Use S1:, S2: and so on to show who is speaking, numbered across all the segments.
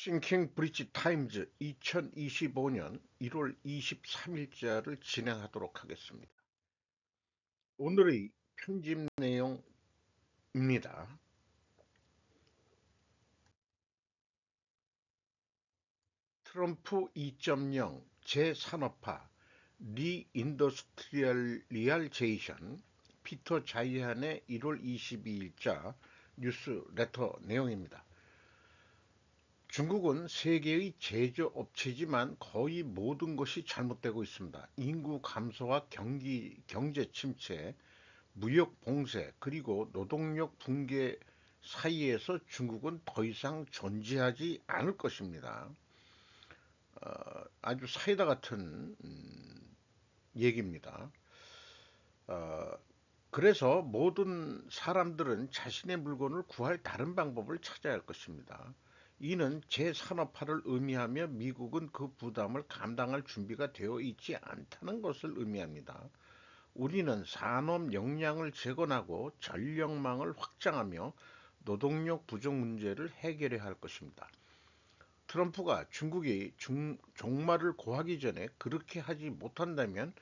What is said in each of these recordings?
S1: 싱킹 브릿지 타임즈 2025년 1월 23일자를 진행하도록 하겠습니다. 오늘의 편집 내용입니다. 트럼프 2.0 재산업화 리인더스트리얼리제이션 피터 자이안의 1월 22일자 뉴스레터 내용입니다. 중국은 세계의 제조업체지만 거의 모든 것이 잘못되고 있습니다. 인구 감소와 경제 침체, 무역 봉쇄, 그리고 노동력 붕괴 사이에서 중국은 더 이상 존재하지 않을 것입니다. 아주 사이다 같은 얘기입니다. 그래서 모든 사람들은 자신의 물건을 구할 다른 방법을 찾아야 할 것입니다. 이는 재산업화를 의미하며 미국은 그 부담을 감당할 준비가 되어 있지 않다는 것을 의미합니다. 우리는 산업 역량을 재건하고 전력망을 확장하며 노동력 부족 문제를 해결해야 할 것입니다. 트럼프가 중국이 종말을 고하기 전에 그렇게 하지 못한다면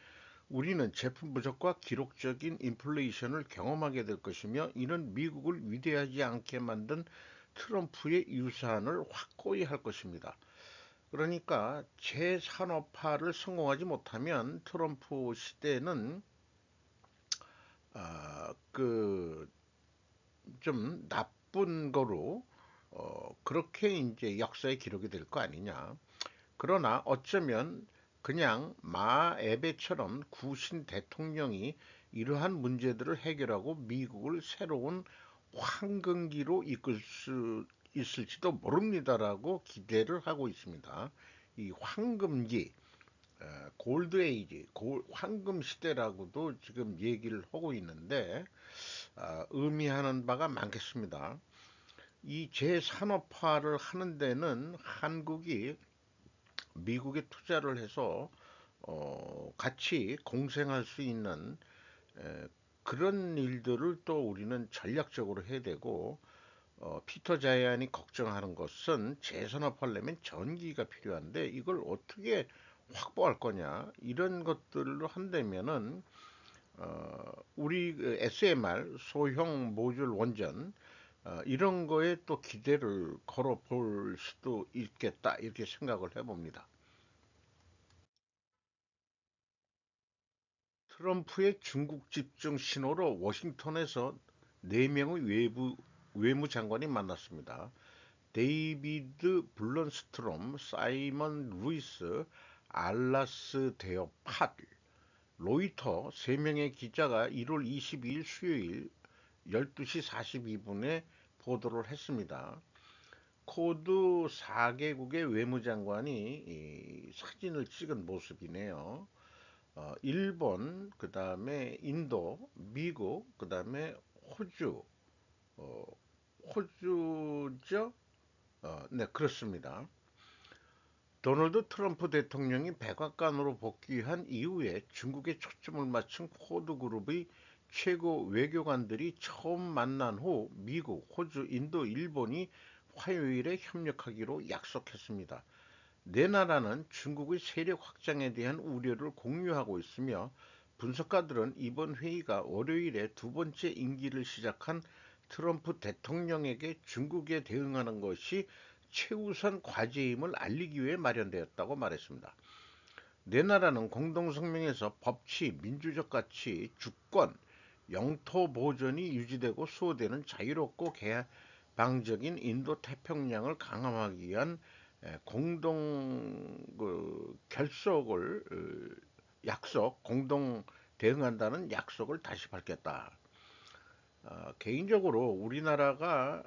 S1: 우리는 제품 부족과 기록적인 인플레이션을 경험하게 될 것이며, 이는 미국을 위대하지 않게 만든 트럼프의 유산을 확고히 할 것입니다. 그러니까 재산업화를 성공하지 못하면 트럼프 시대는 좀 나쁜 거로 그렇게 이제 역사에 기록이 될 거 아니냐. 그러나 어쩌면 그냥 마에베처럼 구신 대통령이 이러한 문제들을 해결하고 미국을 새로운 황금기로 이끌 수 있을지도 모릅니다라고 기대를 하고 있습니다. 이 황금기, 골드 에이지, 황금 시대라고도 지금 얘기를 하고 있는데, 의미하는 바가 많겠습니다. 이 재산업화를 하는 데는 한국이 미국에 투자를 해서 같이 공생할 수 있는 그런 일들을 또 우리는 전략적으로 해야 되고, 피터 자이안이 걱정하는 것은 재산업하려면 전기가 필요한데 이걸 어떻게 확보할 거냐, 이런 것들로 한다면은 우리 SMR 소형 모듈 원전, 이런 거에 또 기대를 걸어 볼 수도 있겠다, 이렇게 생각을 해봅니다. 트럼프의 중국 집중 신호로 워싱턴에서 4명의 외무장관이 만났습니다. 데이비드 블런스트롬, 사이먼 루이스, 알라스 데어 팟, 로이터 3명의 기자가 1월 22일 수요일 12시 42분에 보도를 했습니다. 코드 4개국의 외무장관이 사진을 찍은 모습이네요. 일본, 그 다음에 인도, 미국, 그 다음에 호주, 어, 호주죠? 네, 그렇습니다. 도널드 트럼프 대통령이 백악관으로 복귀한 이후에 중국에 초점을 맞춘 코드 그룹의 최고 외교관들이 처음 만난 후 미국, 호주, 인도, 일본이 화요일에 협력하기로 약속했습니다. 네 나라는 중국의 세력 확장에 대한 우려를 공유하고 있으며, 분석가들은 이번 회의가 월요일에 두 번째 임기를 시작한 트럼프 대통령에게 중국에 대응하는 것이 최우선 과제임을 알리기 위해 마련되었다고 말했습니다. 네 나라는 공동성명에서 법치, 민주적 가치, 주권, 영토 보존이 유지되고 수호되는 자유롭고 개방적인 인도 태평양을 강화하기 위한 공동 결속을 공동 대응한다는 약속을 다시 밝혔다. 개인적으로 우리나라가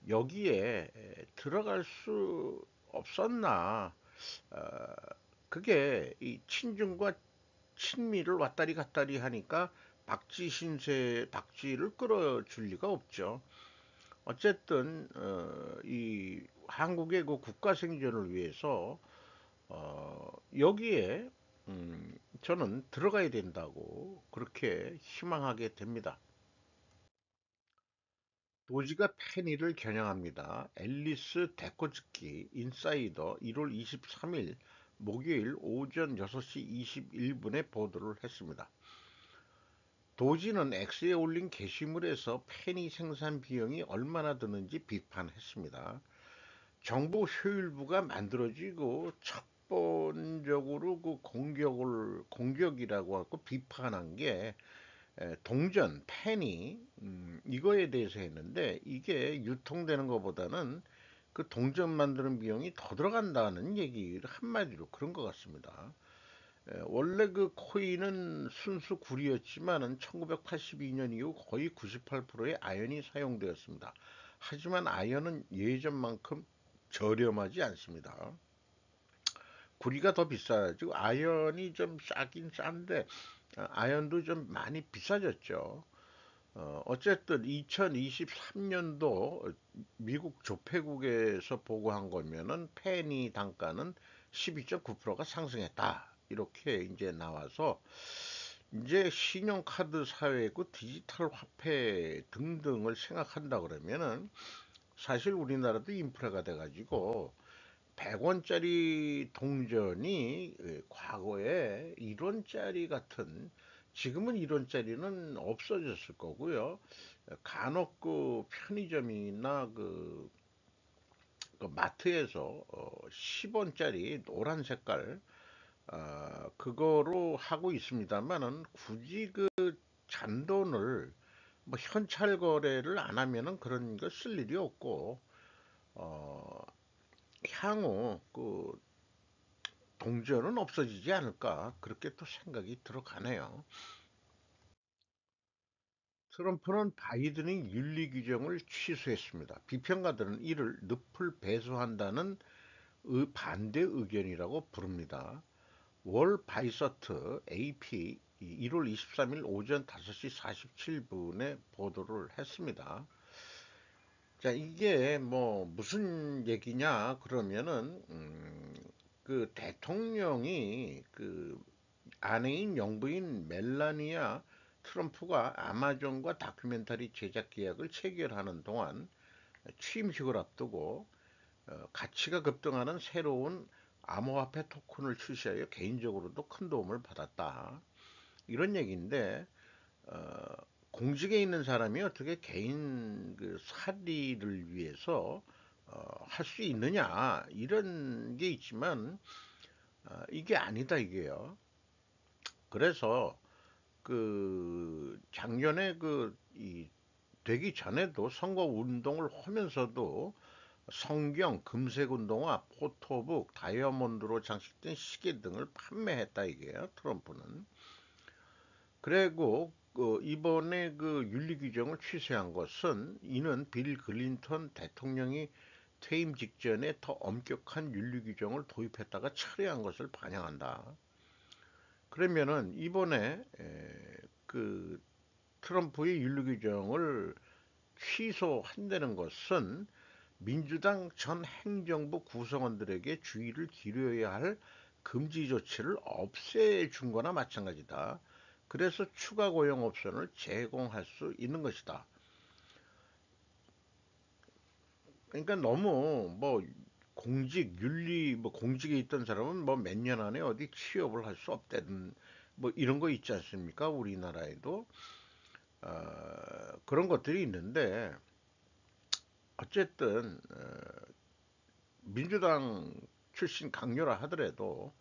S1: 여기에 들어갈 수 없었나. 어, 그게 이 친중과 친미를 왔다리 갔다리 하니까 박쥐를 끌어줄 리가 없죠. 어쨌든 이 한국의 그 국가 생존을 위해서 여기에 저는 들어가야 된다고 그렇게 희망하게 됩니다. 도지가 페니를 겨냥합니다. 앨리스 데코즈키 인사이더 1월 23일 목요일 오전 6시 21분에 보도를 했습니다. 도지는 X에 올린 게시물에서 페니 생산 비용이 얼마나 드는지 비판했습니다. 정보 효율부가 만들어지고 첫 번적으로 그 공격이라고 하고 비판한 게 동전, 페니 이거에 대해서 했는데 이게 유통되는 것보다는 그 동전 만드는 비용이 더 들어간다는 얘기를 한마디로 그런 것 같습니다. 원래 그 코인은 순수 구리였지만은 1982년 이후 거의 98%의 아연이 사용되었습니다. 하지만 아연은 예전만큼 저렴하지 않습니다. 구리가 더 비싸지고 아연이 좀 싸긴 싼데 아연도 좀 많이 비싸졌죠. 어쨌든 2023년도 미국 조폐국에서 보고한 거면은 페니 단가는 12.9%가 상승했다. 이렇게 이제 나와서 이제 신용카드 사회고 디지털 화폐 등등을 생각한다 그러면은 사실 우리나라도 인프라가 돼가지고 100원짜리 동전이 과거에 1원짜리 같은 지금은 1원짜리는 없어졌을 거고요. 간혹 그 편의점이나 그 마트에서 10원짜리 노란 색깔 그거로 하고 있습니다만은 굳이 그 잔돈을 뭐 현찰 거래를 안 하면은 그런 거 쓸 일이 없고 어, 향후 그 동전은 없어지지 않을까 그렇게 또 생각이 들어가네요. 트럼프는 바이든의 윤리 규정을 취소했습니다. 비평가들은 이를 늪을 배수한다는 반대 의견이라고 부릅니다. 월 바이서트 AP 1월 23일 오전 5시 47분에 보도를 했습니다. 자, 이게 뭐 무슨 얘기냐 그러면은 그 대통령이 그 아내인 영부인 멜라니아 트럼프가 아마존과 다큐멘터리 제작 계약을 체결하는 동안 취임식을 앞두고 가치가 급등하는 새로운 암호화폐 토큰을 출시하여 개인적으로도 큰 도움을 받았다. 이런 얘기인데 어, 공직에 있는 사람이 어떻게 개인 그 사리를 위해서 할 수 있느냐 이런 게 있지만 이게 아니다 이게요. 그래서 그 작년에 되기 전에도 선거 운동을 하면서도 성경, 금색 운동화, 포토북, 다이아몬드로 장식된 시계 등을 판매했다 이게요. 트럼프는. 그리고 이번에 그 윤리 규정을 취소한 것은 이는 빌 클린턴 대통령이 퇴임 직전에 더 엄격한 윤리 규정을 도입했다가 철회한 것을 반영한다. 그러면은 이번에 그 트럼프의 윤리 규정을 취소한다는 것은 민주당 전 행정부 구성원들에게 주의를 기울여야 할 금지 조치를 없애준 거나 마찬가지다. 그래서 추가 고용 옵션을 제공할 수 있는 것이다. 그러니까 너무 뭐 공직 윤리 뭐 공직에 있던 사람은 뭐 몇 년 안에 어디 취업을 할 수 없다든 뭐 이런 거 있지 않습니까? 우리나라에도 그런 것들이 있는데 어쨌든 민주당 출신 강요라 하더라도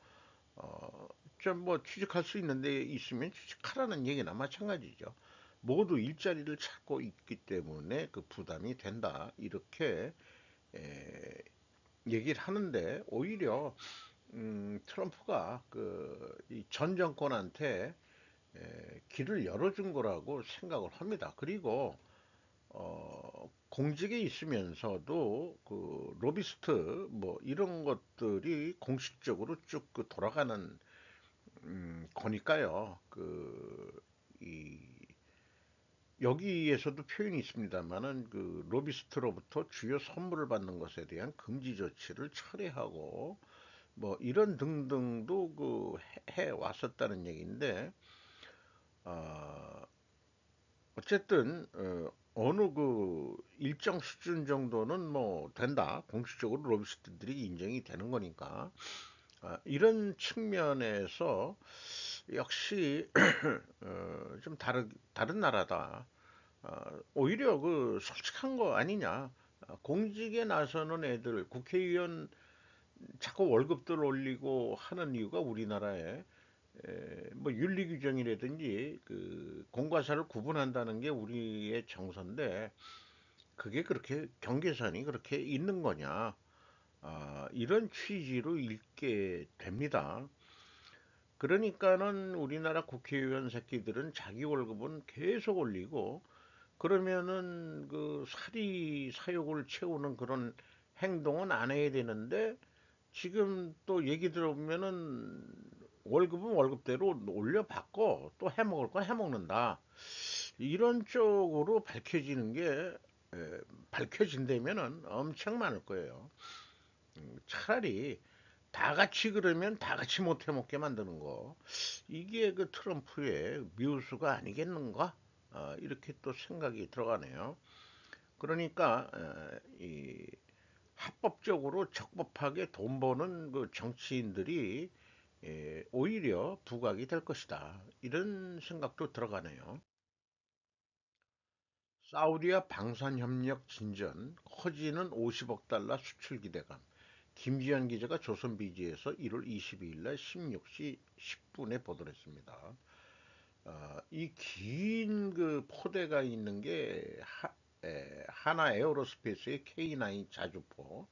S1: 좀 뭐 취직할 수 있는 데 있으면 취직하라는 얘기나 마찬가지죠. 모두 일자리를 찾고 있기 때문에 그 부담이 된다. 이렇게 에, 얘기를 하는데 오히려 트럼프가 그전 정권한테 길을 열어준 거라고 생각을 합니다. 그리고 공직에 있으면서도 그 로비스트 뭐 이런 것들이 공식적으로 쭉그 돌아가는 거니까요. 이 여기에서도 표현이 있습니다만은 그 로비스트로부터 주요 선물을 받는 것에 대한 금지 조치를 철회하고 뭐 이런 등등도 해 왔었다는 얘기인데 어, 어쨌든 어느 그 일정 수준 정도는 뭐 된다. 공식적으로 로비스트들이 인정이 되는 거니까. 이런 측면에서 역시 좀 다른 나라다. 오히려 그 솔직한 거 아니냐. 공직에 나서는 애들, 국회의원 자꾸 월급들 올리고 하는 이유가 우리나라에 뭐 윤리 규정이라든지 그 공과사를 구분한다는 게 우리의 정서인데 그게 그렇게 경계선이 그렇게 있는 거냐. 이런 취지로 읽게 됩니다. 그러니까는 우리나라 국회의원 새끼들은 자기 월급은 계속 올리고 그러면은 그 사리 사욕을 채우는 그런 행동은 안 해야 되는데 지금 또 얘기 들어보면은 월급은 월급대로 올려받고 또 해먹을 거 해먹는다. 이런 쪽으로 밝혀지는 게 밝혀진다면은 엄청 많을 거예요. 차라리 다 같이 그러면 다 같이 못 해먹게 만드는 거. 이게 그 트럼프의 묘수가 아니겠는가? 이렇게 또 생각이 들어가네요. 그러니까 이 합법적으로 적법하게 돈 버는 그 정치인들이 오히려 부각이 될 것이다. 이런 생각도 들어가네요. 사우디와 방산협력 진전, 커지는 50억 달러 수출 기대감. 김지현 기자가 조선비지에서 1월 22일 날 16시 10분에 보도를 했습니다. 이 긴 그 포대가 있는 게 하나 에어로스페이스의 K9 자주포,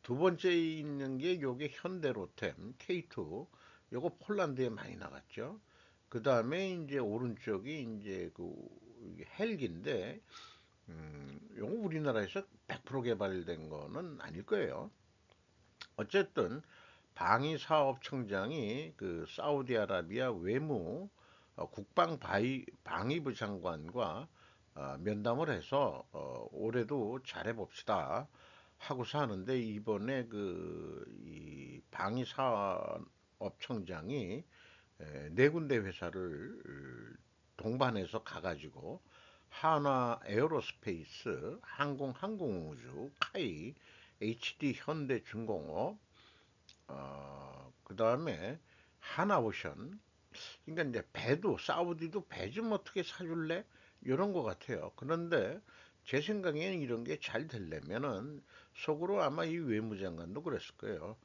S1: 두 번째 있는 게 요게 현대로템 K2, 요거 폴란드에 많이 나갔죠. 그 다음에 이제 오른쪽이 이제 그 헬기인데, 요거 우리나라에서 100% 개발된 거는 아닐 거예요. 어쨌든 방위사업청장이 그 사우디아라비아 외무 방위부 장관과 면담을 해서 올해도 잘해봅시다 하고서 하는데 이번에 그 이 방위사업청장이 네 군데 회사를 동반해서 가가지고 한화 에어로스페이스, 항공우주, 카이, HD 현대중공업, 그 다음에 하나오션, 그러니까 이제 배도 사우디도 배 좀 어떻게 사줄래? 이런 것 같아요. 그런데 제 생각에는 이런 게 잘 되려면은 속으로 아마 이 외무장관도 그랬을 거예요.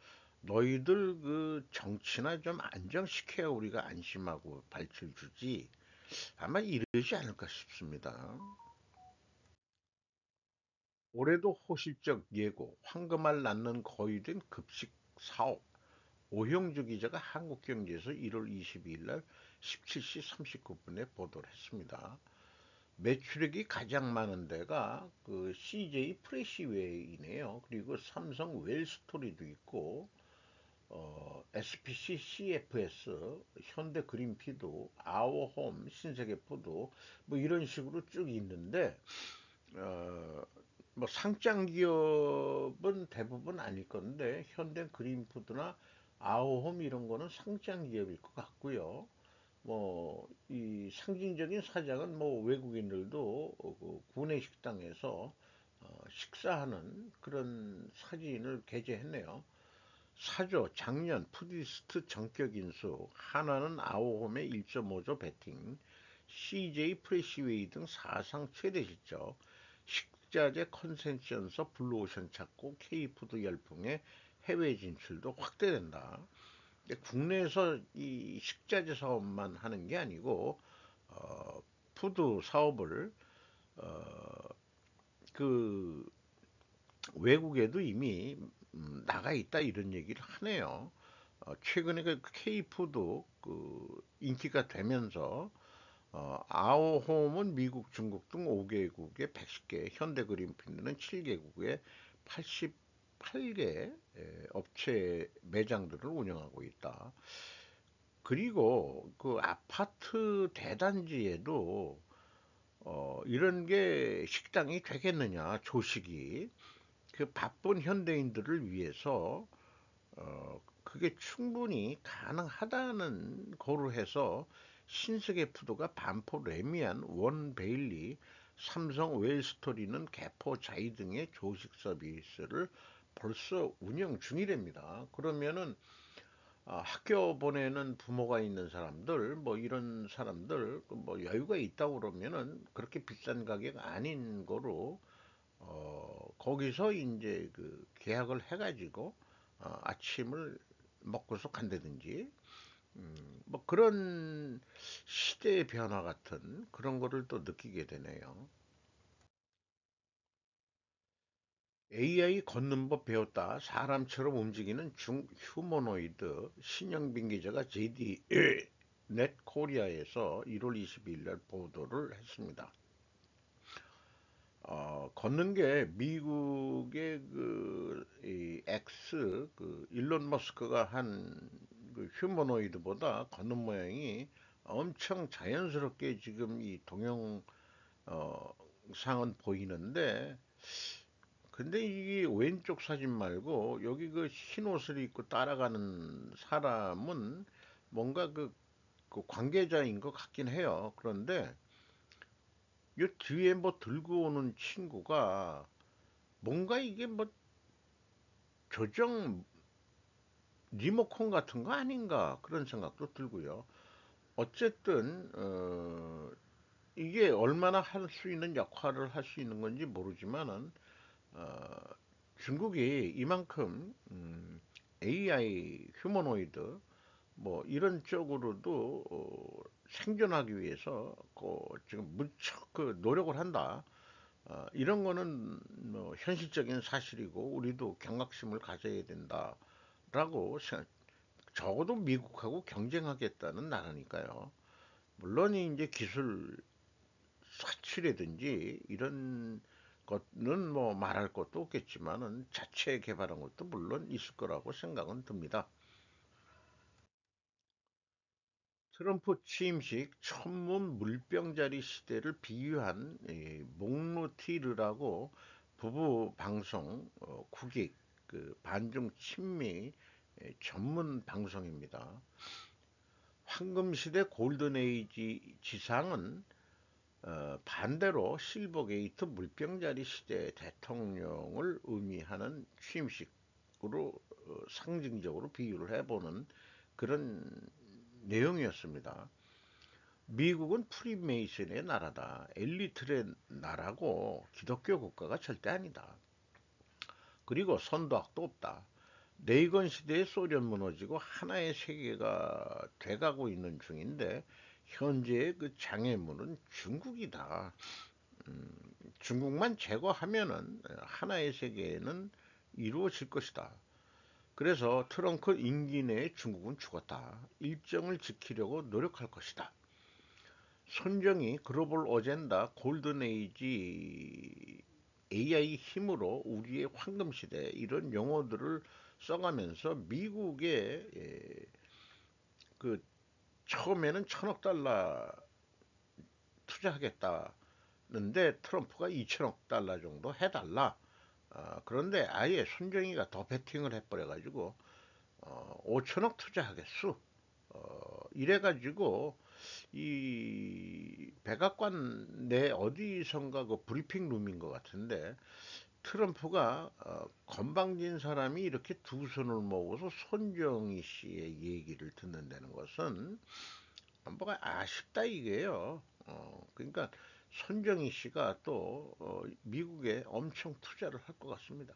S1: 너희들 그 정치나 좀 안정시켜야 우리가 안심하고 발출 주지. 아마 이러지 않을까 싶습니다. 올해도 호실적 예고, 황금알 낳는 거위된 급식 사업. 오형주 기자가 한국경제에서 1월 22일 날 17시 39분에 보도를 했습니다. 매출액이 가장 많은 데가 그 CJ 프레시웨이네요. 그리고 삼성 웰스토리도 있고, SPC CFS, 현대 그린피도, 아워홈, 신세계푸드 뭐 이런 식으로 쭉 있는데 어, 뭐 상장 기업은 대부분 아닐 건데 현대 그린푸드나 아오홈 이런 거는 상장 기업일 것 같고요. 뭐 이 상징적인 사장은 뭐 외국인들도 그 구내 식당에서 식사하는 그런 사진을 게재했네요. 사조, 작년, 푸디스트 전격 인수, 하나는 아오홈의 1.5조 베팅, CJ 프레시웨이 등 사상 최대 실적, 식자재 컨센션서 블루오션 찾고 K푸드 열풍에 해외 진출도 확대된다. 국내에서 이 식자재 사업만 하는 게 아니고 푸드 사업을 어, 그 외국에도 이미 나가 있다 이런 얘기를 하네요. 최근에 그 K푸드 그 인기가 되면서 아오홈은 미국, 중국 등 5개국에 110개, 현대그린필드는 7개국에 88개 업체 매장들을 운영하고 있다. 그리고 그 아파트 대단지에도 이런 게 식당이 되겠느냐, 조식이. 그 바쁜 현대인들을 위해서 그게 충분히 가능하다는 거로 해서 신세계 푸드가 반포 레미안 원 베일리 삼성 웰스토리는 개포 자이 등의 조식 서비스를 벌써 운영 중이랍니다. 그러면은 학교 보내는 부모가 있는 사람들, 뭐 이런 사람들, 그뭐 여유가 있다고 그러면은 그렇게 비싼 가격 아닌 거로, 거기서 이제 그 계약을 해가지고, 아침을 먹고서 간다든지, 뭐 그런 시대의 변화 같은 그런 거를 또 느끼게 되네요. AI 걷는 법 배웠다. 사람처럼 움직이는 휴머노이드 신영빈 기자가 JD 넷 코리아에서 1월 22일 날 보도를 했습니다. 걷는 게 미국의 이 그 일론 머스크가 한 그 휴머노이드보다 걷는 모양이 엄청 자연스럽게 지금 이 어, 상은 보이는데, 근데 이 왼쪽 사진 말고 여기 그 흰 옷을 입고 따라가는 사람은 뭔가 그 관계자인 것 같긴 해요. 그런데 이 뒤에 뭐 들고 오는 친구가 뭔가 이게 뭐 조정 리모컨 같은 거 아닌가 그런 생각도 들고요. 어쨌든 이게 얼마나 할 수 있는 역할을 할 수 있는 건지 모르지만은 어, 중국이 이만큼 AI 휴머노이드 뭐 이런 쪽으로도 생존하기 위해서 지금 무척 그 노력을 한다. 이런 거는 뭐 현실적인 사실이고 우리도 경각심을 가져야 된다라고 적어도 미국하고 경쟁하겠다는 나라니까요. 물론 이제 기술 사치라든지 이런 것은 뭐 말할 것도 없겠지만은 자체 개발한 것도 물론 있을 거라고 생각은 듭니다. 트럼프 취임식 천문 물병자리 시대를 비유한 목로티르라고 부부 방송 국익 반중 친미 전문 방송입니다. 황금시대 골든에이지 지상은 반대로 실버게이트 물병자리 시대 대통령을 의미하는 취임식으로 상징적으로 비유를 해보는 그런 내용이었습니다. 미국은 프리메이슨의 나라다. 엘리트의 나라고 기독교 국가가 절대 아니다. 그리고 선도학도 없다. 레이건 시대에 소련 무너지고 하나의 세계가 돼가고 있는 중인데 현재의 그 장애물은 중국이다. 음, 중국만 제거하면은 하나의 세계는 이루어질 것이다. 그래서 트럼프 임기 내에 중국은 죽었다. 일정을 지키려고 노력할 것이다. 손정이 글로벌 어젠다 골든에이지 AI 힘으로 우리의 황금시대 이런 용어들을 써가면서 미국의 그 처음에는 1,000억 달러 투자하겠다는데 트럼프가 2천억 달러 정도 해달라. 그런데 아예 손정이가 더 베팅을 해버려가지고 5천억 투자하겠수. 이래가지고 이 백악관 내 어디선가 그 브리핑 룸인 것 같은데 트럼프가 건방진 사람이 이렇게 두 손을 모아서 손정희 씨의 얘기를 듣는다는 것은 뭐가 아쉽다 이게요. 그러니까 손정희 씨가 또 미국에 엄청 투자를 할 것 같습니다.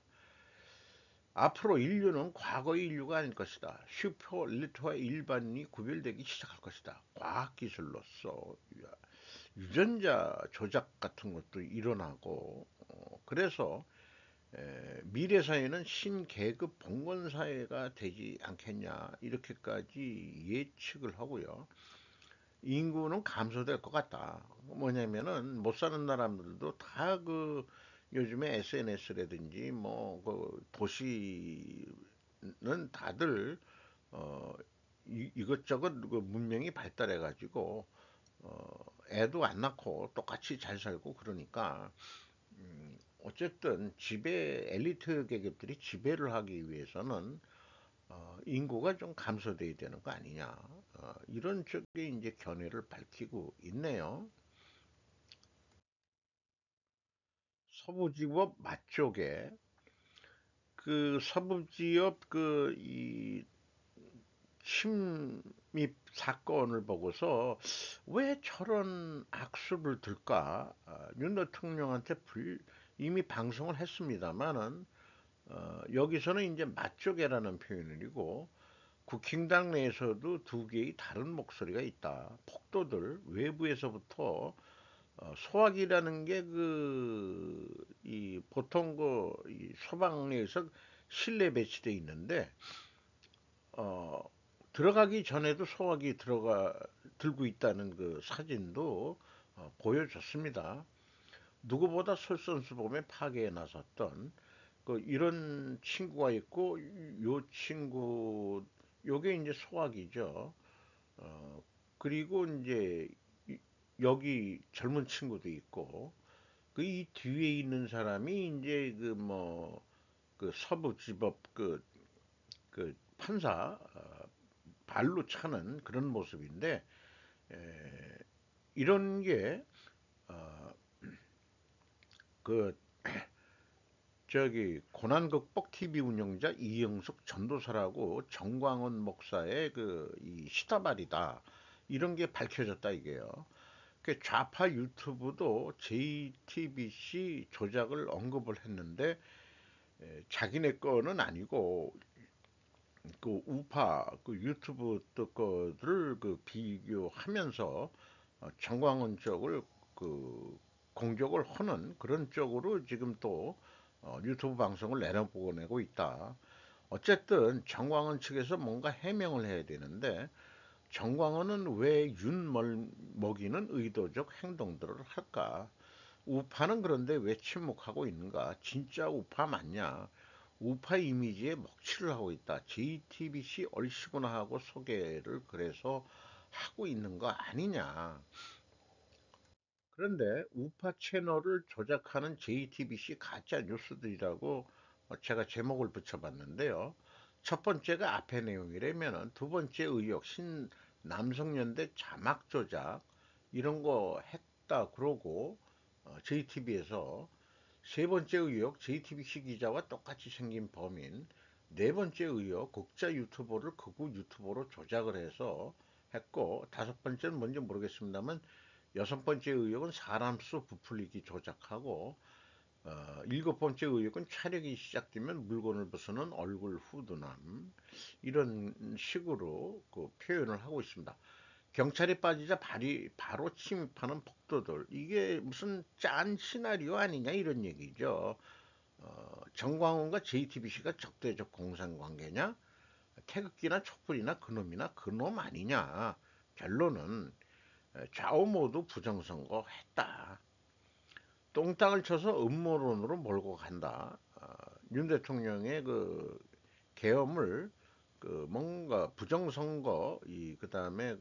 S1: 앞으로 인류는 과거의 인류가 아닐 것이다. 슈퍼 엘리트와 일반인이 구별되기 시작할 것이다. 과학기술로서 유전자 조작 같은 것도 일어나고 그래서 미래 사회는 신계급 봉건 사회가 되지 않겠냐 이렇게까지 예측을 하고요. 인구는 감소될 것 같다. 뭐냐면은 못 사는 사람들도 다 그 요즘에 SNS라든지 뭐 그 도시는 다들 어 이것저것 그 문명이 발달해 가지고 애도 안 낳고 똑같이 잘 살고 그러니까 어쨌든 지배 엘리트 계급들이 지배를 하기 위해서는 인구가 좀 감소돼야 되는 거 아니냐 이런 쪽에 이제 견해를 밝히고 있네요. 서부지법 맞쪽에 그 서부지역 이 침입 사건을 보고서 왜 저런 악수를 들까? 윤 대통령한테 이미 방송을 했습니다만은 여기서는 이제 맞쪽에라는 표현이고 국힘당 내에서도 두 개의 다른 목소리가 있다. 폭도들 외부에서부터 소화기라는 게 이 보통 이 소방내에서 실내 배치돼 있는데 어, 들어가기 전에도 소화기 들고 있다는 그 사진도 보여줬습니다. 누구보다 솔선수범에 파괴에 나섰던 이런 친구가 있고 요 친구 요게 이제 소화기죠. 어, 그리고 이제 여기 젊은 친구도 있고 그 이 뒤에 있는 사람이 이제 그 서부지법 그 판사 발로 차는 그런 모습인데 이런 게 어, 그 저기 고난극복 TV 운영자 이영숙 전도사라고 정광훈 목사의 이 시다발이다 이런 게 밝혀졌다 이게요. 그 좌파 유튜브도 JTBC 조작을 언급을 했는데 자기네 거는 아니고 그 우파 그 유튜브 거들을 비교하면서 정광훈 쪽을 그 공격을 하는 그런 쪽으로 지금 또 유튜브 방송을 내보내고 있다. 어쨌든 정광훈 측에서 뭔가 해명을 해야 되는데 정광훈은 왜 먹이는 의도적 행동들을 할까? 우파는 그런데 왜 침묵하고 있는가? 진짜 우파 맞냐? 우파 이미지에 먹칠을 하고 있다. JTBC 얼씨구나 하고 소개를 그래서 하고 있는 거 아니냐? 그런데 우파 채널을 조작하는 JTBC 가짜 뉴스들이라고 제가 제목을 붙여봤는데요. 첫 번째가 앞의 내용이라면은 두 번째 의혹 남성연대 자막 조작 이런 거 했다 그러고 JTBC에서 세 번째 의혹 JTBC 기자와 똑같이 생긴 범인 네 번째 의혹 국자 유튜버를 극우 유튜버로 조작을 해서 했고 다섯 번째는 뭔지 모르겠습니다만 여섯 번째 의혹은 사람 수 부풀리기 조작하고 일곱 번째 의혹은 촬영이 시작되면 물건을 벗어는 얼굴 후드남 이런 식으로 그 표현을 하고 있습니다. 경찰이 빠지자 바로 침입하는 폭도들 이게 무슨 짠 시나리오 아니냐 이런 얘기죠. 정광훈과 JTBC가 적대적 공상관계냐? 태극기나 촛불이나 그놈이나 그놈 아니냐? 결론은 좌우 모두 부정선거 했다. 똥땅을 쳐서 음모론으로 몰고 간다. 윤 대통령의 그 계엄을 뭔가 부정선거 그다음에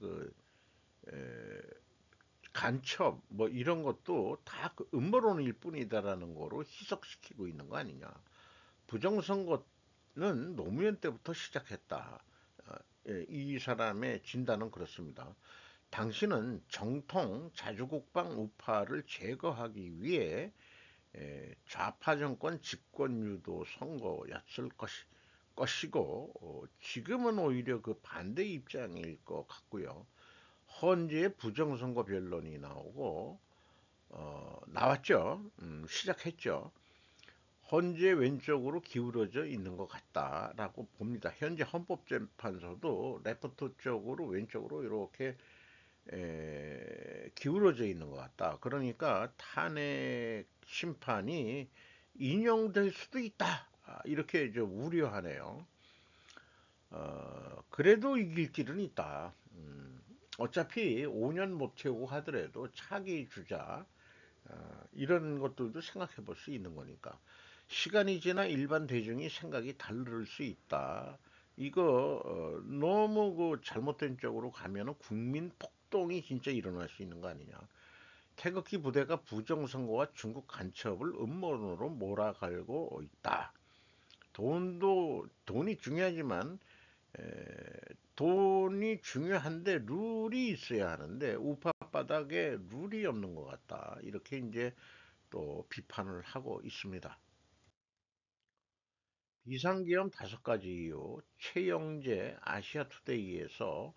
S1: 에, 간첩 뭐 이런 것도 다 음모론일 뿐이다라는 거로 희석시키고 있는 거 아니냐. 부정선거는 노무현 때부터 시작했다. 이 사람의 진단은 그렇습니다. 당신은 정통 자주국방 우파를 제거하기 위해 좌파 정권 집권 유도 선거였을 것이고 지금은 오히려 그 반대 입장일 것 같고요. 헌재에 부정선거 변론이 나오고 나왔죠. 시작했죠. 헌재 왼쪽으로 기울어져 있는 것 같다라고 봅니다. 현재 헌법재판소도 레프트 쪽으로 왼쪽으로 이렇게 기울어져 있는 것 같다. 그러니까 탄핵 심판이 인용될 수도 있다. 이렇게 우려하네요. 그래도 이길 길은 있다. 어차피 5년 못 채우고 하더라도 차기 주자 이런 것들도 생각해 볼 수 있는 거니까. 시간이 지나 일반 대중이 생각이 다를 수 있다. 이거 너무 잘못된 쪽으로 가면은 국민 폭동이 진짜 일어날 수 있는 거 아니냐. 태극기 부대가 부정선거와 중국 간첩을 음모론으로 몰아갈고 있다. 돈이 중요하지만 에, 돈이 중요한데 룰이 있어야 하는데 우파 바닥에 룰이 없는 것 같다. 이렇게 이제 또 비판을 하고 있습니다. 비상계엄 5가지 이유 최영재 아시아투데이에서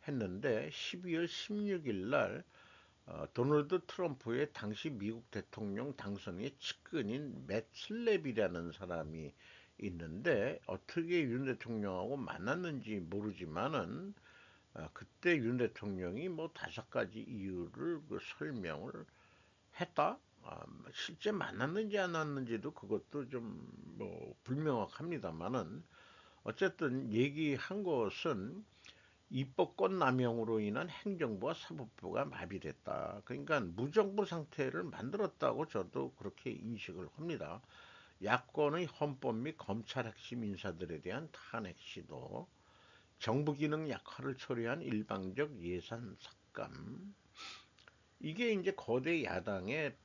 S1: 했는데 12월 16일 날 도널드 트럼프의 당시 미국 대통령 당선의 측근인 맷 슬랩이라는 사람이 있는데 어떻게 윤 대통령하고 만났는지 모르지만은 그때 윤 대통령이 뭐 5가지 이유를 그 설명을 했다. 실제 만났는지 안 만났는지도 그것도 좀 뭐 불명확합니다만은 어쨌든 얘기한 것은 입법권 남용으로 인한 행정부와 사법부가 마비됐다. 그러니까 무정부 상태를 만들었다고 저도 그렇게 인식을 합니다. 야권의 헌법 및 검찰 핵심 인사들에 대한 탄핵 시도, 정부 기능 약화를 초래한 일방적 예산 삭감, 이게 이제 거대 야당의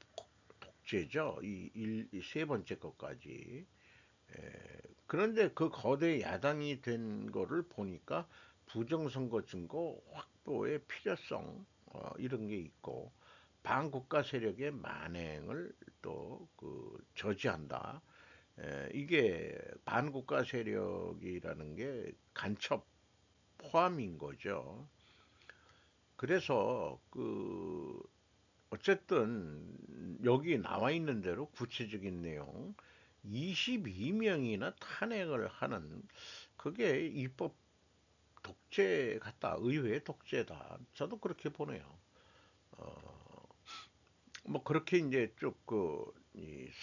S1: 독재죠. 세 번째 것까지. 그런데 그 거대 야당이 된 거를 보니까 부정선거 증거 확보의 필요성 이런 게 있고 반국가 세력의 만행을 또 그 저지한다. 이게 반국가 세력이라는 게 간첩 포함인 거죠. 그래서 그 어쨌든 여기 나와 있는 대로 구체적인 내용 22명이나 탄핵을 하는 그게 입법 독재 같다. 의회 독재다. 저도 그렇게 보네요. 어, 뭐 그렇게 이제 쭉그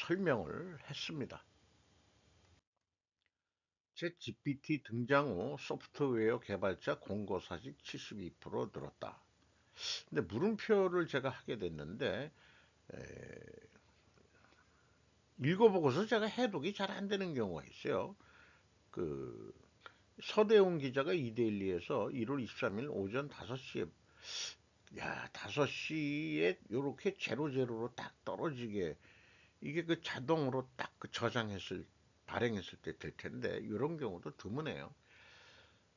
S1: 설명을 했습니다. 챗 GPT 등장 후 소프트웨어 개발자 공고사직 72% 늘었다. 근데 물음표를 제가 하게 됐는데 에, 읽어보고서 제가 해독이 잘 안 되는 경우가 있어요. 그 서대웅 기자가 이데일리에서 1월 23일 오전 5시에 5시에 요렇게 제로제로로 딱 떨어지게 이게 그 자동으로 딱 그 저장했을 발행했을 때 될 텐데 이런 경우도 드무네요.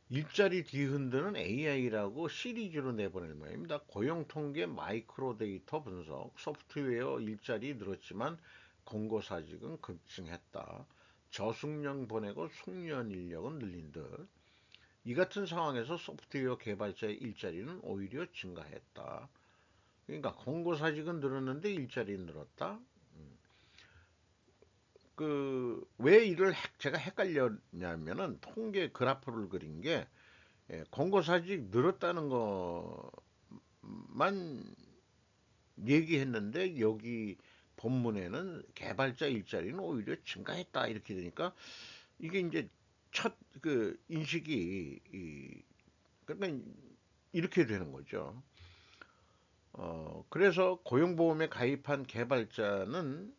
S1: 일자리 뒤흔드는 AI라고 시리즈로 내보낼 모양입니다. 고용통계 마이크로 데이터 분석, 소프트웨어 일자리 늘었지만 공고사직은 급증했다. 저숙련 보내고 숙련 인력은 늘린 듯. 이 같은 상황에서 소프트웨어 개발자의 일자리는 오히려 증가했다. 그러니까 공고사직은 늘었는데 일자리는 늘었다. 그 왜 이를 제가 헷갈렸냐면은 통계 그래프를 그린 게 공고사직 늘었다는 것만 얘기했는데 여기 본문에는 개발자 일자리는 오히려 증가했다 이렇게 되니까 이게 이제 첫 그 인식이 그러니까 이렇게 되는 거죠. 그래서 고용보험에 가입한 개발자는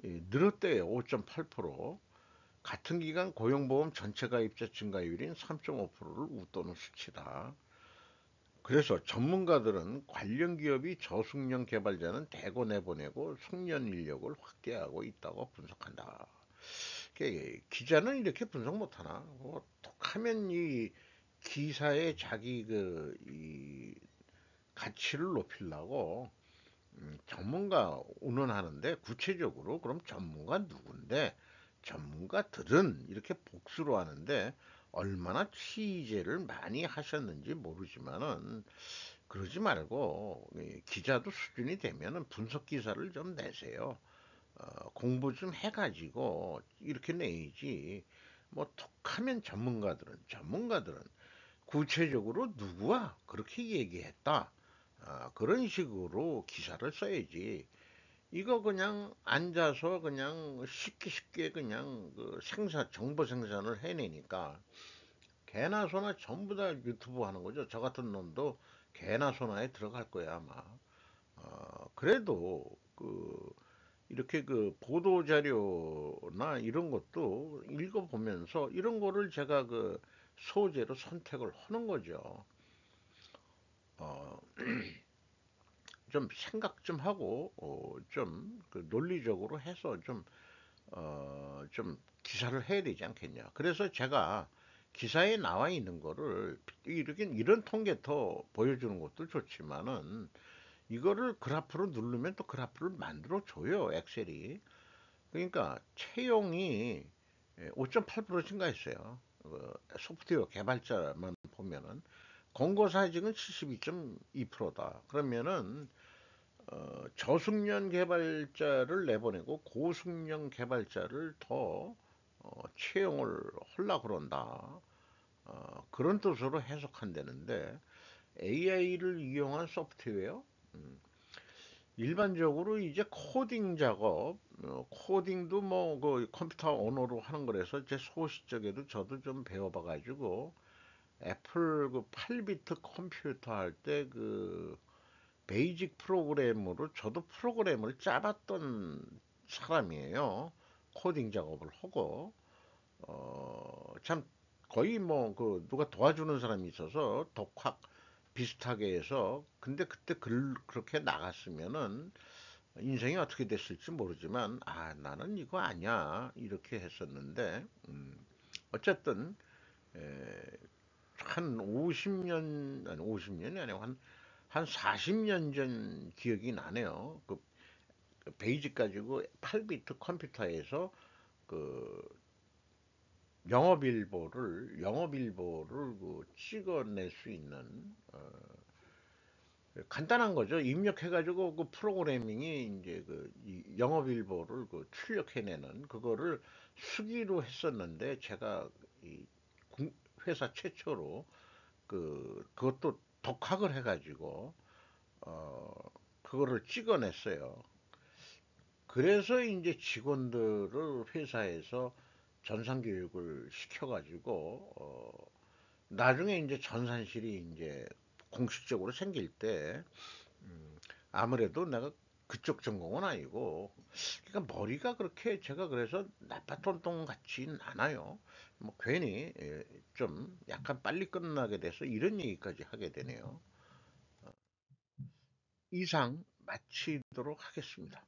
S1: 늘었대요. 5.8%. 같은 기간 고용보험 전체 가입자 증가율인 3.5%를 웃도는 수치다. 그래서 전문가들은 관련 기업이 저숙련 개발자는 대거 내보내고 숙련 인력을 확대하고 있다고 분석한다. 기자는 이렇게 분석 못하나? 뭐 톡하면 이 기사에 자기 이 가치를 높이려고 전문가 운운하는데 구체적으로 그럼 전문가 누군데 전문가들은 이렇게 복수로 하는데 얼마나 취재를 많이 하셨는지 모르지만은 그러지 말고 기자도 수준이 되면은 분석 기사를 좀 내세요. 공부 좀 해가지고 이렇게 내야지. 뭐 톡하면 전문가들은 구체적으로 누구와 그렇게 얘기했다. 그런 식으로 기사를 써야지. 이거 그냥 앉아서 그냥 쉽게 쉽게 그냥 그 정보 생산을 해내니까 개나 소나 전부 다 유튜브 하는 거죠. 저 같은 놈도 개나 소나에 들어갈 거야 아마. 그래도 그 이렇게 그 보도 자료나 이런 것도 읽어보면서 이런 거를 제가 그 소재로 선택을 하는 거죠. 어, 좀 생각 좀 하고 좀그 논리적으로 해서 좀 기사를 해야 되지 않겠냐. 그래서 제가 기사에 나와 있는 거를 이렇게 이런 통계 더 보여주는 것도 좋지만은 이거를 그래프로 누르면 또 그래프를 만들어 줘요, 엑셀이. 그러니까 채용이 5.8% 증가했어요. 소프트웨어 개발자만 보면은 권고사직은 72.2%다. 그러면은 저숙련 개발자를 내보내고 고숙련 개발자를 더 채용을 하려고 그런다. 그런 뜻으로 해석한다는데 AI를 이용한 소프트웨어 일반적으로 이제 코딩 작업, 코딩도 뭐 그 컴퓨터 언어로 하는 거라서 제 소시적에도 저도 좀 배워봐가지고 애플 그 8비트 컴퓨터 할 때 그 베이직 프로그램으로 저도 프로그램을 짜봤던 사람이에요. 코딩 작업을 하고 참 거의 뭐 그 누가 도와주는 사람이 있어서 독학 비슷하게 해서 근데 그때 그렇게 나갔으면은 인생이 어떻게 됐을지 모르지만 아 나는 이거 아니야 이렇게 했었는데 어쨌든 에, 한 50년 아니 50년이 아니고 한 40년 전 기억이 나네요. 그 베이직 가지고 8비트 컴퓨터에서 그 영업일보를 그 찍어낼 수 있는 간단한 거죠. 입력해가지고 그 프로그래밍이 이제 이 영업일보를 그 출력해내는 그거를 수기로 했었는데 제가 이 회사 최초로 그것도 독학을 해가지고 어 그거를 찍어냈어요. 그래서 이제 직원들을 회사에서 전산 교육을 시켜가지고 나중에 이제 전산실이 이제 공식적으로 생길 때 아무래도 내가 그쪽 전공은 아니고 그러니까 머리가 그렇게 제가 그래서 나빠똥똥 같진 않아요. 뭐 괜히 좀 약간 빨리 끝나게 돼서 이런 얘기까지 하게 되네요. 이상 마치도록 하겠습니다.